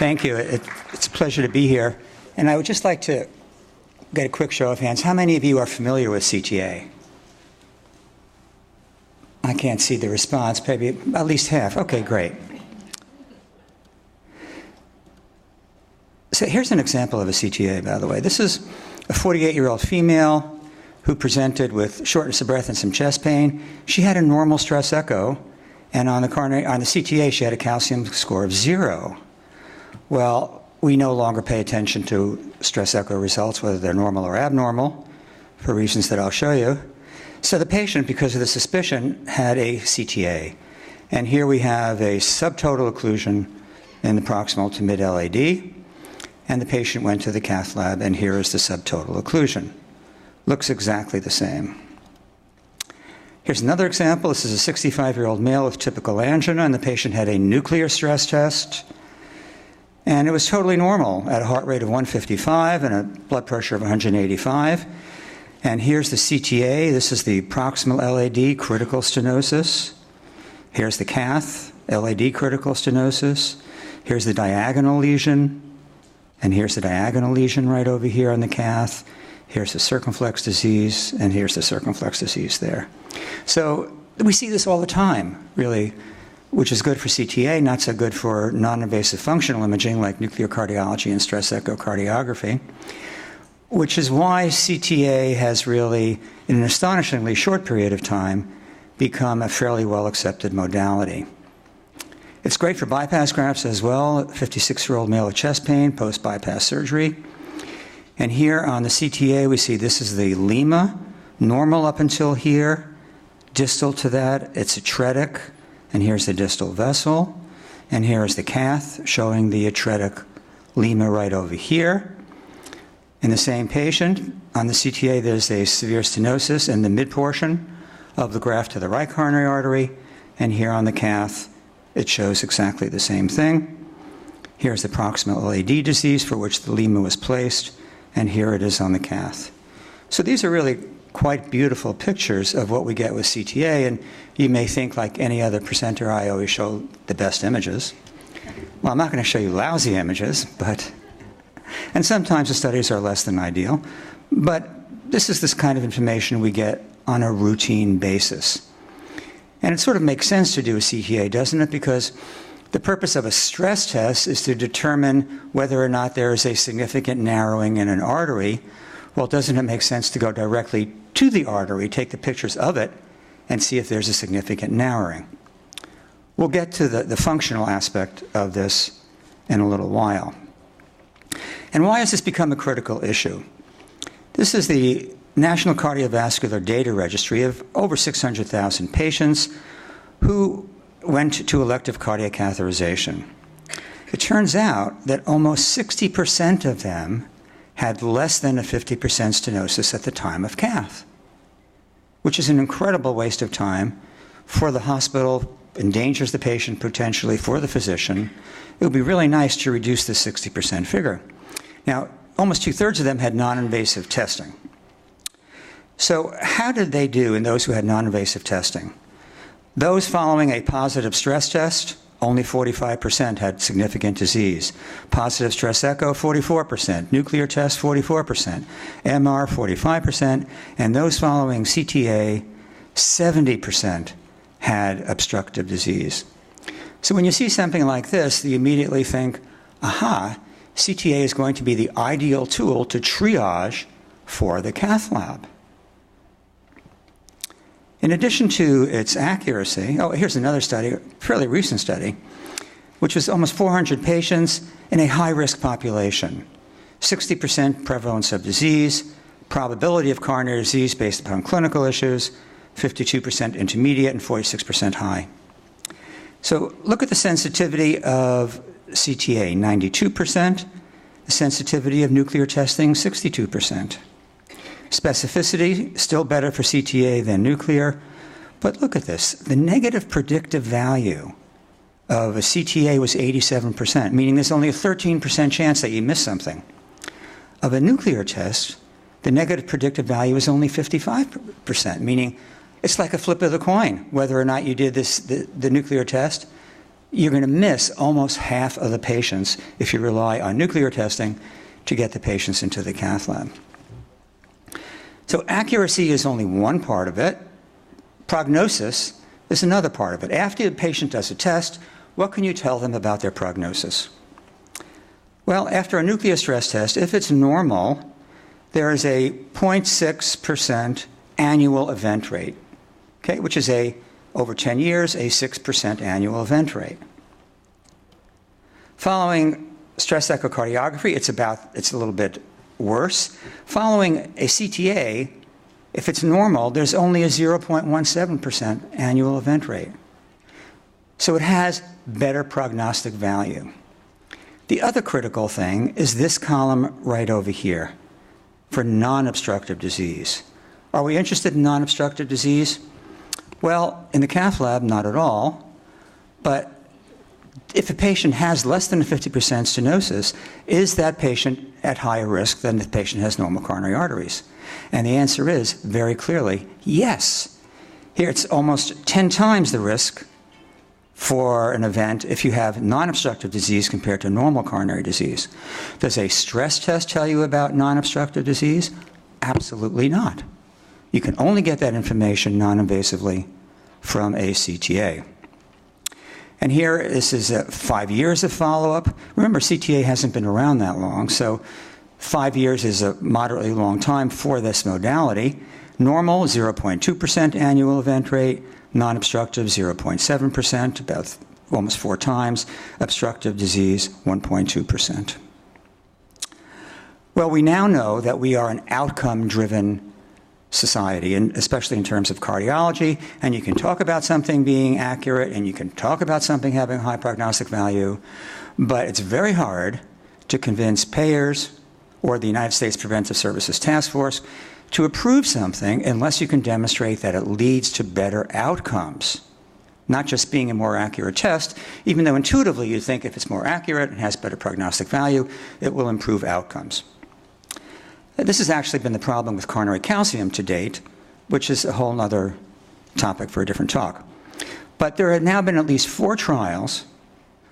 Thank you. It's a pleasure to be here. And I would just like to get a quick show of hands. How many of you are familiar with CTA? I can't see the response. Maybe at least half. Okay, great. So here's an example of a CTA, by the way. This is a 48-year-old female who presented with shortness of breath and some chest pain. She had a normal stress echo, and on the CTA, she had a calcium score of 0. Well, we no longer pay attention to stress echo results, whether they're normal or abnormal, for reasons that I'll show you. So the patient, because of the suspicion, had a CTA. And here we have a subtotal occlusion in the proximal to mid-LAD. And the patient went to the cath lab, and here is the subtotal occlusion. Looks exactly the same. Here's another example. This is a 65-year-old male with typical angina, and the patient had a nuclear stress test. And it was totally normal at a heart rate of 155 and a blood pressure of 185. And here's the CTA. This is the proximal LAD, critical stenosis. Here's the cath, LAD critical stenosis. Here's the diagonal lesion. And here's the diagonal lesion right over here on the cath. Here's the circumflex disease, and here's the circumflex disease there. So we see this all the time, really, which is good for CTA, not so good for non-invasive functional imaging like nuclear cardiology and stress echocardiography, which is why CTA has really, in an astonishingly short period of time, become a fairly well-accepted modality. It's great for bypass grafts as well. 56-year-old male with chest pain, post-bypass surgery. And here on the CTA, we see this is the lima, normal up until here. Distal to that, it's atretic. And here's the distal vessel. And here is the cath, showing the atretic lima right over here. In the same patient, on the CTA, there's a severe stenosis in the mid-portion of the graft to the right coronary artery. And here on the cath, it shows exactly the same thing. Here's the proximal LAD disease for which the lima was placed, and here it is on the cath. So these are really quite beautiful pictures of what we get with CTA, and you may think, like any other presenter, I always show the best images. Well, I'm not going to show you lousy images, and sometimes the studies are less than ideal, but this is this kind of information we get on a routine basis. And it sort of makes sense to do a CTA, doesn't it? Because the purpose of a stress test is to determine whether or not there is a significant narrowing in an artery. Well, doesn't it make sense to go directly to the artery, take the pictures of it, and see if there's a significant narrowing? We'll get to the functional aspect of this in a little while. And why has this become a critical issue? This is the National Cardiovascular Data Registry of over 600,000 patients who went to elective cardiac catheterization. It turns out that almost 60% of them had less than a 50% stenosis at the time of cath, which is an incredible waste of time for the hospital, endangers the patient potentially, for the physician. It would be really nice to reduce the 60% figure. Now, almost 2/3 of them had non-invasive testing. So how did they do in those who had non-invasive testing? Those following a positive stress test, only 45% had significant disease. Positive stress echo, 44%. Nuclear test, 44%. MR, 45%. And those following CTA, 70% had obstructive disease. So when you see something like this, you immediately think, aha, CTA is going to be the ideal tool to triage for the cath lab. In addition to its accuracy, here's another study, a fairly recent study, which was almost 400 patients in a high-risk population. 60% prevalence of disease, probability of coronary disease based upon clinical issues, 52% intermediate and 46% high. So look at the sensitivity of CTA, 92%, the sensitivity of nuclear testing, 62%. Specificity, still better for CTA than nuclear. But look at this. The negative predictive value of a CTA was 87%, meaning there's only a 13% chance that you miss something. Of a nuclear test, the negative predictive value is only 55%, meaning it's like a flip of the coin. Whether or not you did the nuclear test, you're going to miss almost half of the patients if you rely on nuclear testing to get the patients into the cath lab. So accuracy is only one part of it. Prognosis is another part of it. After the patient does a test, what can you tell them about their prognosis? Well, after a nuclear stress test, if it's normal, there is a 0.6% annual event rate, okay, which is over 10 years, a 6% annual event rate. Following stress echocardiography, it's a little bit worse. Following a CTA, if it's normal, there's only a 0.17% annual event rate. So it has better prognostic value. The other critical thing is this column right over here for non-obstructive disease. Are we interested in non-obstructive disease? Well, in the cath lab, not at all. But if a patient has less than a 50% stenosis, is that patient at higher risk than the patient has normal coronary arteries? And the answer is very clearly yes. Here it's almost 10 times the risk for an event if you have non-obstructive disease compared to normal coronary disease. Does a stress test tell you about non-obstructive disease? Absolutely not. You can only get that information non-invasively from a CTA. And here, this is 5 years of follow-up. Remember, CTA hasn't been around that long, so 5 years is a moderately long time for this modality. Normal, 0.2% annual event rate. Non-obstructive, 0.7%, about almost 4 times. Obstructive disease, 1.2%. Well, we now know that we are an outcome-driven society, and especially in terms of cardiology, and you can talk about something being accurate, and you can talk about something having high prognostic value, but it's very hard to convince payers or the United States Preventive Services Task Force to approve something unless you can demonstrate that it leads to better outcomes, not just being a more accurate test, even though intuitively you think if it's more accurate and has better prognostic value, it will improve outcomes. This has actually been the problem with coronary calcium to date, which is a whole other topic for a different talk. But there have now been at least 4 trials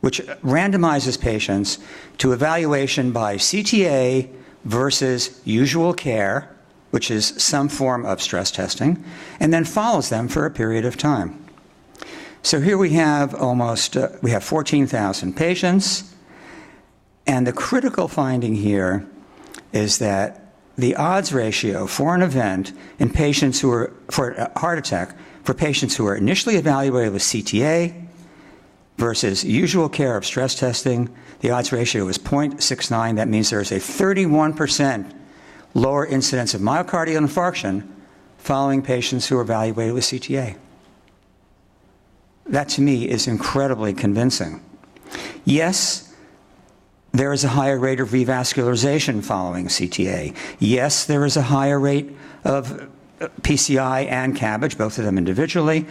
which randomizes patients to evaluation by CTA versus usual care, which is some form of stress testing, and then follows them for a period of time. So here we have we have 14,000 patients, and the critical finding here is that the odds ratio for an event in patients who are, for a heart attack, for patients who are initially evaluated with CTA versus usual care of stress testing, the odds ratio is 0.69. That means there's a 31% lower incidence of myocardial infarction following patients who are evaluated with CTA. That, to me, is incredibly convincing. Yes, there is a higher rate of revascularization following CTA. Yes, there is a higher rate of PCI and CABG, both of them individually.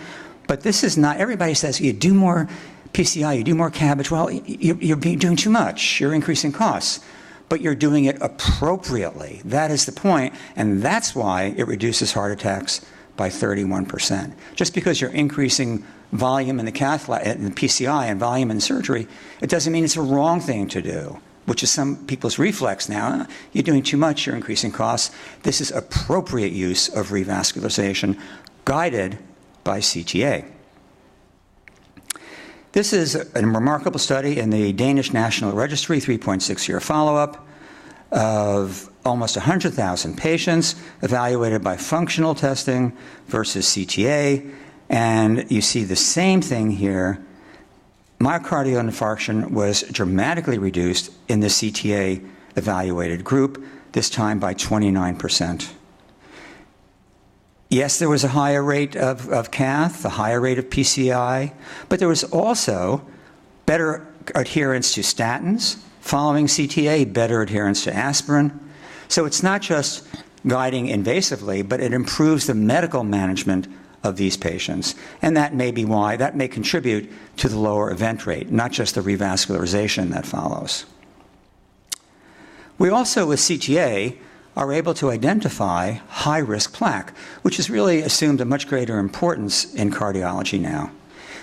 But this is not, everybody says you do more PCI, you do more CABG. Well, you're doing too much. You're increasing costs. But you're doing it appropriately. That is the point, and that's why it reduces heart attacks by 31%. Just because you're increasing volume in the cath lab, in the PCI and volume in surgery, it doesn't mean it's a wrong thing to do, which is some people's reflex now. You're doing too much, you're increasing costs. This is appropriate use of revascularization guided by CTA. This is a remarkable study in the Danish National Registry, 3.6-year follow-up of almost 100,000 patients evaluated by functional testing versus CTA. And you see the same thing here. Myocardial infarction was dramatically reduced in the CTA evaluated group, this time by 29%. Yes, there was a higher rate of cath, a higher rate of PCI, but there was also better adherence to statins, following CTA, better adherence to aspirin. So it's not just guiding invasively, but it improves the medical management of these patients. And that may be why, that may contribute to the lower event rate, not just the revascularization that follows. We also, with CTA, are able to identify high-risk plaque, which has really assumed a much greater importance in cardiology now.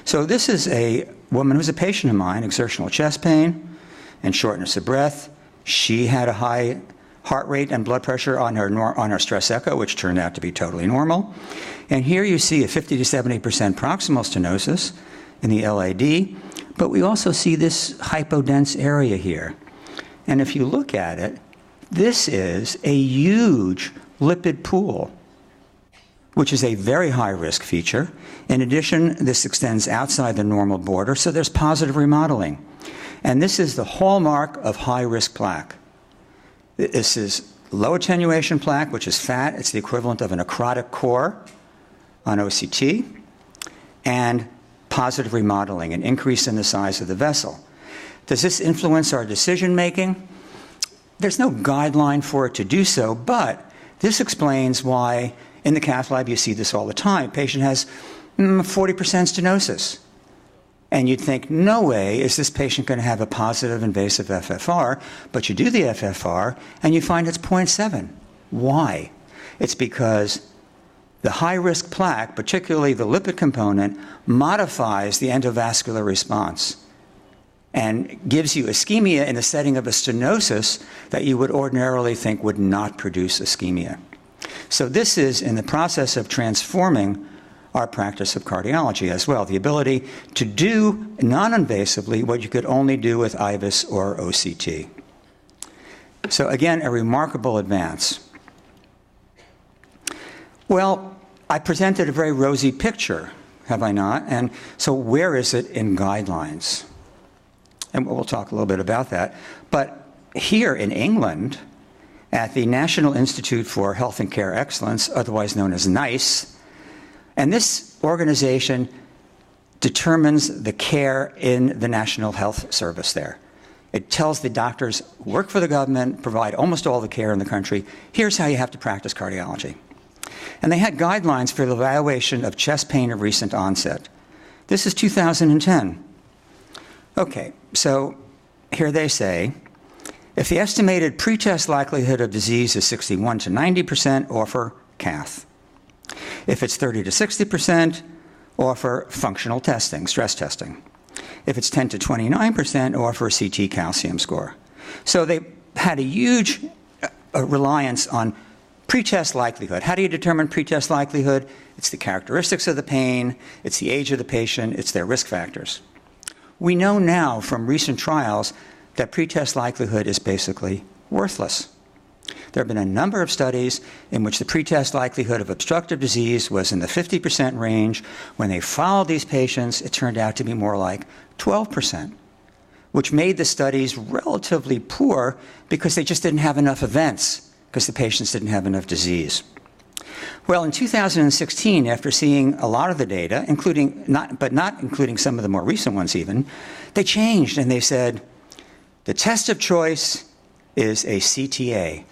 So this is a woman who's a patient of mine, exertional chest pain and shortness of breath. She had a high heart rate and blood pressure on her stress echo, which turned out to be totally normal. And here you see a 50 to 70% proximal stenosis in the LAD, but we also see this hypodense area here. And if you look at it, this is a huge lipid pool, which is a very high-risk feature. In addition, this extends outside the normal border, so there's positive remodeling. And this is the hallmark of high-risk plaque. This is low attenuation plaque, which is fat. It's the equivalent of a necrotic core on OCT, and positive remodeling, an increase in the size of the vessel. Does this influence our decision-making? There's no guideline for it to do so, but this explains why in the cath lab you see this all the time. Patient has 40% stenosis. And you'd think, no way is this patient going to have a positive invasive FFR, but you do the FFR and you find it's 0.7. Why? It's because the high-risk plaque, particularly the lipid component, modifies the endovascular response and gives you ischemia in the setting of a stenosis that you would ordinarily think would not produce ischemia. So this is in the process of transforming our practice of cardiology as well, the ability to do non-invasively what you could only do with IVUS or OCT. So again, a remarkable advance. Well, I presented a very rosy picture, have I not? And so where is it in guidelines? And we'll talk a little bit about that. But here in England, at the National Institute for Health and Care Excellence, otherwise known as NICE, and this organization determines the care in the National Health Service there. It tells the doctors who work for the government, provide almost all the care in the country, here's how you have to practice cardiology. And they had guidelines for the evaluation of chest pain of recent onset. This is 2010. Okay, so here they say, if the estimated pretest likelihood of disease is 61 to 90%, offer cath. If it's 30 to 60%, offer functional testing, stress testing. If it's 10 to 29%, offer a CT calcium score. So they had a huge reliance on pretest likelihood. How do you determine pretest likelihood? It's the characteristics of the pain, it's the age of the patient, it's their risk factors. We know now from recent trials that pretest likelihood is basically worthless. There have been a number of studies in which the pretest likelihood of obstructive disease was in the 50% range. When they followed these patients, it turned out to be more like 12%, which made the studies relatively poor because they just didn't have enough events, because the patients didn't have enough disease. Well, in 2016, after seeing a lot of the data, not including some of the more recent ones even, they changed and they said, the test of choice is a CTA.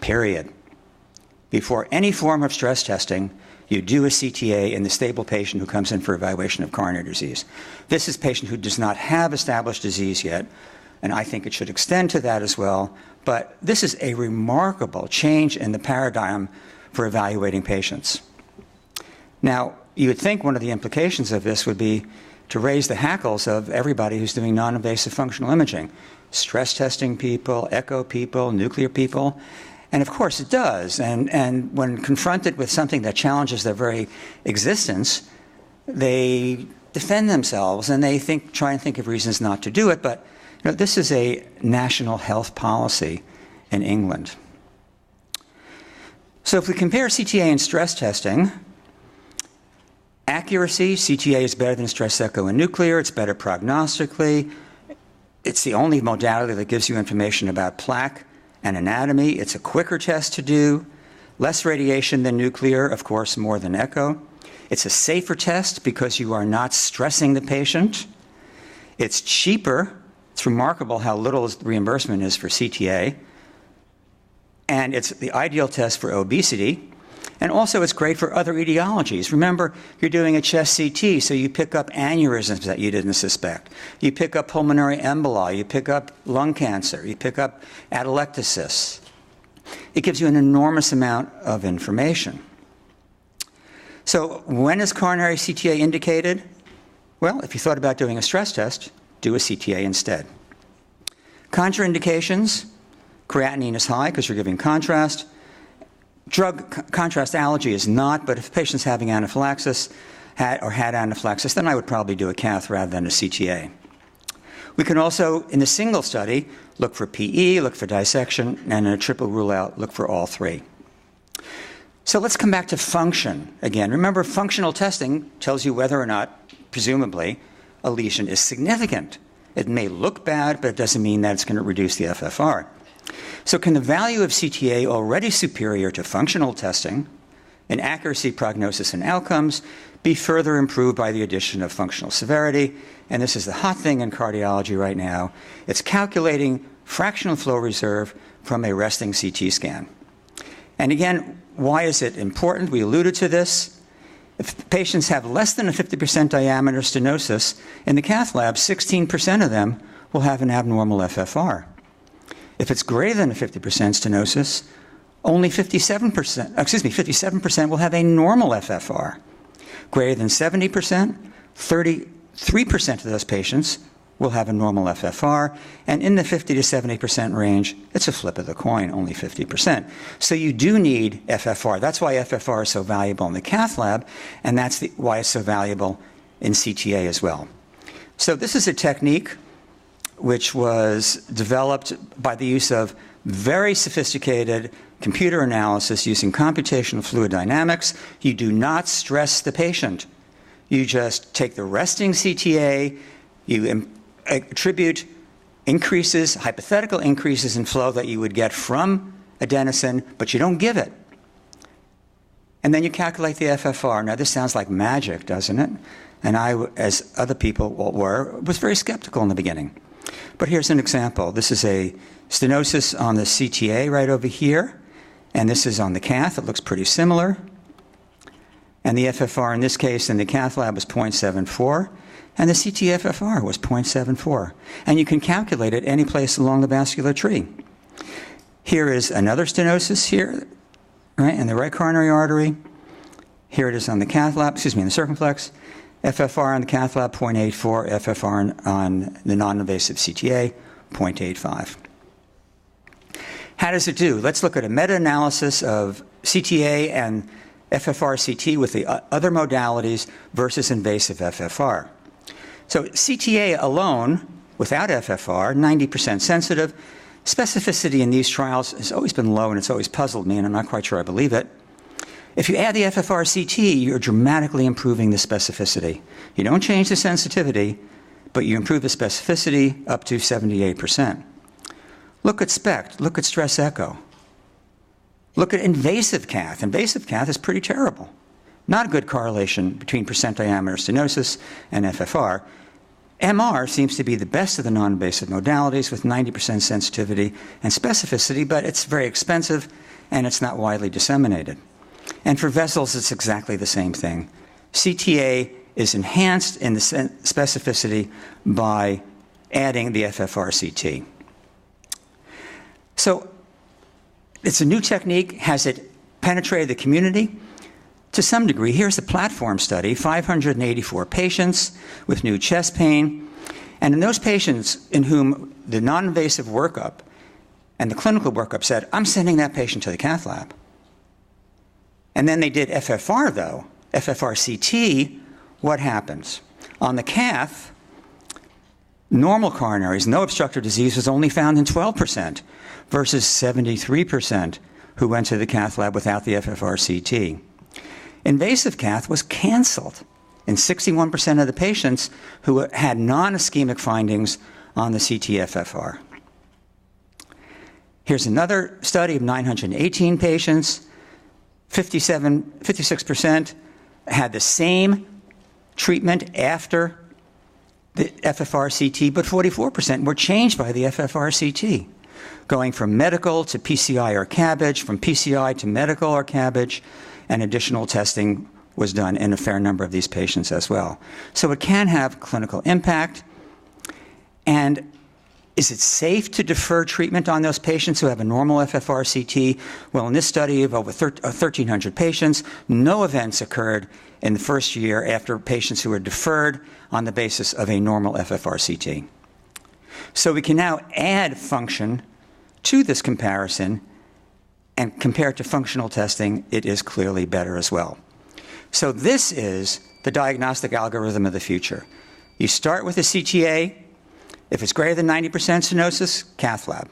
Period. Before any form of stress testing, you do a CTA in the stable patient who comes in for evaluation of coronary disease. This is a patient who does not have established disease yet, and I think it should extend to that as well. But this is a remarkable change in the paradigm for evaluating patients. Now, you would think one of the implications of this would be to raise the hackles of everybody who's doing non-invasive functional imaging, stress testing people, echo people, nuclear people. And of course it does. And when confronted with something that challenges their very existence, they defend themselves and they try and think of reasons not to do it. But you know, this is a national health policy in England. So if we compare CTA and stress testing, accuracy, CTA is better than stress echo and nuclear. It's better prognostically. It's the only modality that gives you information about plaque and anatomy. It's a quicker test to do, less radiation than nuclear, of course, more than echo. It's a safer test because you are not stressing the patient. It's cheaper. It's remarkable how little reimbursement is for CTA. And it's the ideal test for obesity. And also it's great for other etiologies. Remember, you're doing a chest CT, so you pick up aneurysms that you didn't suspect. You pick up pulmonary emboli. You pick up lung cancer. You pick up atelectasis. It gives you an enormous amount of information. So when is coronary CTA indicated? Well, if you thought about doing a stress test, do a CTA instead. Contraindications, creatinine is high because you're giving contrast. Drug contrast allergy is not, but if a patient's having anaphylaxis had anaphylaxis, then I would probably do a cath rather than a CTA. We can also, in the single study, look for PE, look for dissection, and in a triple rule out, look for all three. So let's come back to function again. Remember, functional testing tells you whether or not, presumably, a lesion is significant. It may look bad, but it doesn't mean that it's going to reduce the FFR. So can the value of CTA, already superior to functional testing in accuracy, prognosis, and outcomes, be further improved by the addition of functional severity? And this is the hot thing in cardiology right now. It's calculating fractional flow reserve from a resting CT scan. And again, why is it important? We alluded to this. If patients have less than a 50% diameter stenosis, in the cath lab, 16% of them will have an abnormal FFR. If it's greater than a 50% stenosis, only 57% will have a normal FFR. Greater than 70%, 33% of those patients will have a normal FFR, and in the 50 to 70% range, it's a flip of the coin, only 50%. So you do need FFR. That's why FFR is so valuable in the cath lab, and that's why it's so valuable in CTA as well. So this is a technique which was developed by the use of very sophisticated computer analysis using computational fluid dynamics. You do not stress the patient. You just take the resting CTA, you attribute increases, hypothetical increases in flow that you would get from adenosine, but you don't give it. And then you calculate the FFR. Now, this sounds like magic, doesn't it? And I, as other people were, was very skeptical in the beginning. But here's an example. This is a stenosis on the CTA right over here, and this is on the cath. It looks pretty similar. And the FFR in this case in the cath lab was 0.74, and the CT FFR was 0.74. And you can calculate it any place along the vascular tree. Here is another stenosis here, right, in the right coronary artery. Here it is on the cath lab, in the circumflex. FFR on the cath lab, 0.84. FFR on the non-invasive CTA, 0.85. How does it do? Let's look at a meta-analysis of CTA and Ffr Ct with the other modalities versus invasive FFR. So CTA alone, without FFR, 90% sensitive. Specificity in these trials has always been low, and it's always puzzled me, and I'm not quite sure I believe it. If you add the Ffr Ct, you're dramatically improving the specificity. You don't change the sensitivity, but you improve the specificity up to 78%. Look at SPECT. Look at stress echo. Look at invasive cath. Invasive cath is pretty terrible. Not a good correlation between percent diameter stenosis and FFR. MR seems to be the best of the non-invasive modalities with 90% sensitivity and specificity, but it's very expensive and it's not widely disseminated. And for vessels, it's exactly the same thing. CTA is enhanced in the specificity by adding the Ffr Ct. So it's a new technique. Has it penetrated the community? To some degree. Here's a platform study, 584 patients with new chest pain. And in those patients in whom the non-invasive workup and the clinical workup said, I'm sending that patient to the cath lab. And then they did FFR, though, Ffr Ct, what happens? On the cath, normal coronaries, no obstructive disease, was only found in 12% versus 73% who went to the cath lab without the Ffr Ct. Invasive cath was canceled in 61% of the patients who had non-ischemic findings on the CT-FFR. Here's another study of 918 patients. 56% had the same treatment after the Ffr Ct, but 44% were changed by the Ffr Ct, going from medical to PCI or CABG, from PCI to medical or CABG, and additional testing was done in a fair number of these patients as well. So it can have clinical impact. And is it safe to defer treatment on those patients who have a normal Ffr Ct? Well, in this study of over 1,300 patients, no events occurred in the first year after patients who were deferred on the basis of a normal Ffr Ct. So we can now add function to this comparison, and compared to functional testing, it is clearly better as well. So this is the diagnostic algorithm of the future. You start with a CTA. If it's greater than 90% stenosis, cath lab.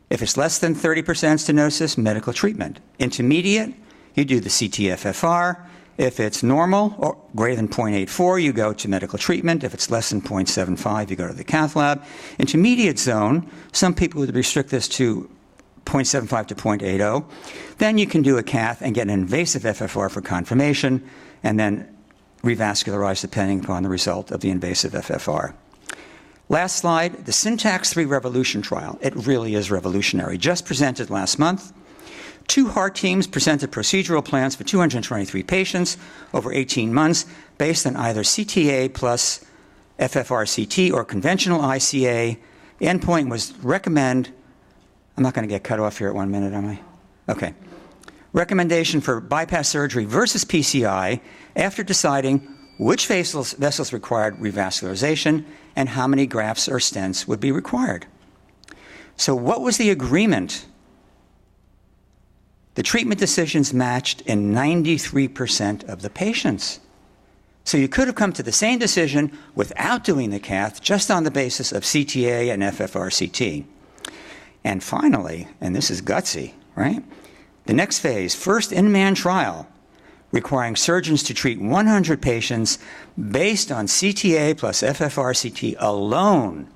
If it's less than 30% stenosis, medical treatment. Intermediate, you do the CT-FFR. If it's normal or greater than 0.84, you go to medical treatment. If it's less than 0.75, you go to the cath lab. Intermediate zone, some people would restrict this to 0.75 to 0.80. Then you can do a cath and get an invasive FFR for confirmation, and then revascularize depending upon the result of the invasive FFR. Last slide, the Syntax 3 Revolution trial. It really is revolutionary. Just presented last month. 2 heart teams presented procedural plans for 223 patients over 18 months based on either CTA plus Ffr Ct or conventional ICA. The endpoint was recommend. I'm not going to get cut off here at 1 minute, am I? Okay. Recommendation for bypass surgery versus PCI after deciding which vessels required revascularization and how many grafts or stents would be required. So what was the agreement? The treatment decisions matched in 93% of the patients. So you could have come to the same decision without doing the cath, just on the basis of CTA and Ffr Ct. And finally, and this is gutsy, right? The next phase, first in-man trial, requiring surgeons to treat 100 patients based on CTA plus Ffr Ct alone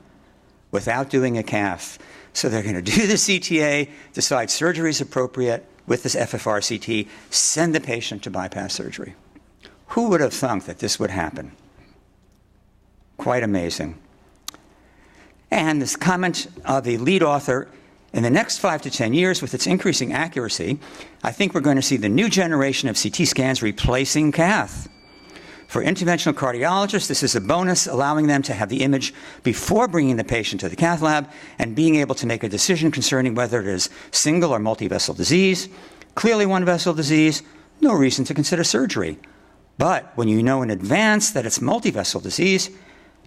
without doing a cath. So they're going to do the CTA, decide surgery is appropriate with this Ffr Ct, send the patient to bypass surgery. Who would have thunk that this would happen? Quite amazing. And this comment of the lead author, in the next 5 to 10 years, with its increasing accuracy, I think we're going to see the new generation of CT scans replacing cath. For interventional cardiologists, this is a bonus, allowing them to have the image before bringing the patient to the cath lab and being able to make a decision concerning whether it is single or multi-vessel disease. Clearly one-vessel disease, no reason to consider surgery. But when you know in advance that it's multi-vessel disease,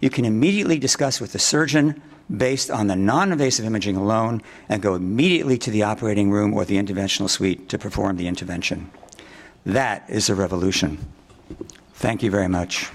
you can immediately discuss with the surgeon based on the non-invasive imaging alone and go immediately to the operating room or the interventional suite to perform the intervention. That is a revolution. Thank you very much.